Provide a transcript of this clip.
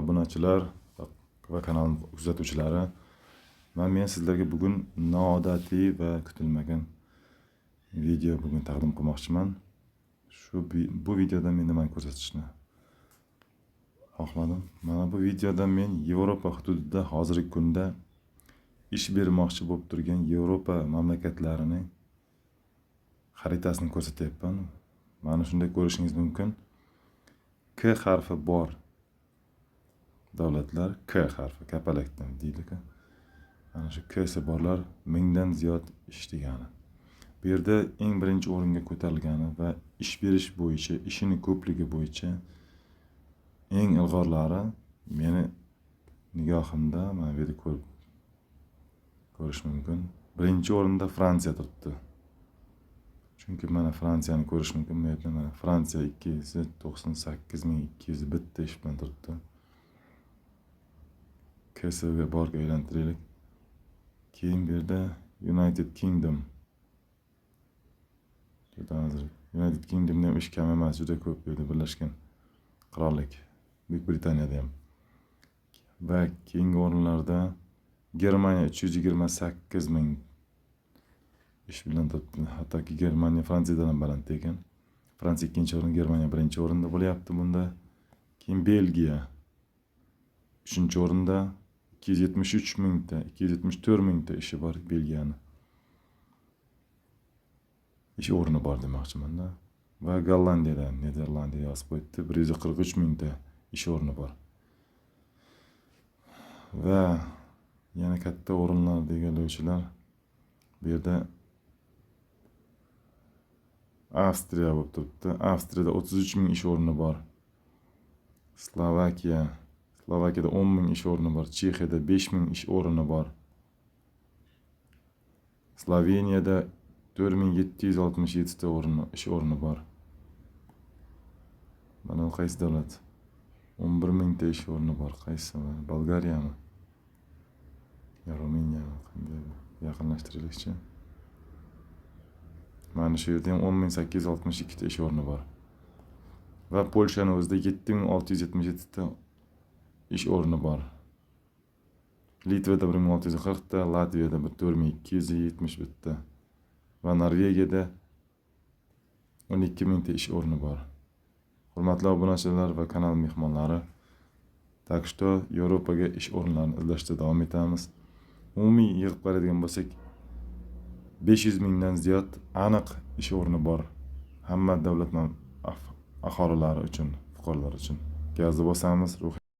obunachilar va kanal kuzatuvchilari. Men sizlarga bugun noodatiy va kutilmagan video taqdim qilmoqchiman. Bu videoda men nimani ko'rsatishni xohladim. Mana bu videoda men Yevropa hududida hozirgi kunda ish bermoqchi bo'lib turgan Yevropa mamlakatlarining xaritasini ko'rsatyapman. Mana shunday ko'rishingiz mumkin. K harfi bor davlatlar, K harfi kapalakdan deydi-ku. Mana shu K'si borlar mingdan ziyod ish degani. Bu yerda eng birinchi o'ringa ko'tarilgani va ish berish bo'yicha, ishini ko'pligi bo'yicha eng ilg'orlari meni nigohimda mana bu yerda ko'rish mumkin. Birinchi o'rinda Fransiya turibdi. Chunki mana Fransiyani ko'rish mumkin. Bu yerda mana Fransiya 298.201 ish bilan turibdi. K'siga borga aylantiraylik. Keyin bu yerda United Kingdom. United Kingdomda ham ish kam emas, juda ko'p yerda Birlashgan Qirollik, Buyuk Britaniyada ham. Va keyingi o'rinlarda Germaniya 328.000 ish bilan turibdi. Hattoki Germaniya Fransiyadan ham baland ekan. Fransiya ikkinchi o'rin, Germaniya birinchi o'rinda bo'lyapti bunda. Keyin Belgiya 3-chi o'rinda 274.000 ishi bor Belgiyani. Ish o'rni bor demoqchiman-da. Va Gollandiyada, Niderlandiya yozib qo'yibdi, 143.000 ish o'rni bor. Va yana katta o'rinlar deganlovchilar bu yerda Avstriya bo'lib turibdi. Avstriyada 33.000 ish o'rni bor. Slovakiyada 10.000 ish o'rni bor. Chexiyada 5.000 ish o'rni bor. Sloveniyada 4.767 ta ish o'rni bor. Mana qaysi davlat? 11.000 ta ish o'rni bor. Qaysi? Bolgariyami? Ya Ruminiyami? Qanday yaqinlashtirishchi? Mana shu yerda ham 10.862 ta ish o'rni bor. Va Polshaning o'zida 7.677 ta ish o'rni bor. Litvada 1.640 ta, Latviyada 4.271 ta va Norvegiyada 12.000 ta ish o'rni bor. Hurmatli obunachilar va kanal mehmonlari, так что Yevropaga ish o'rinlarini izlashda davom etamiz. Umumiy yig'ib qaraydigan bo'lsak, 500 mingdan ziyod aniq ish o'rni bor. Hamma davlat aholilari uchun, fuqarolar uchun. Gazda bosamiz,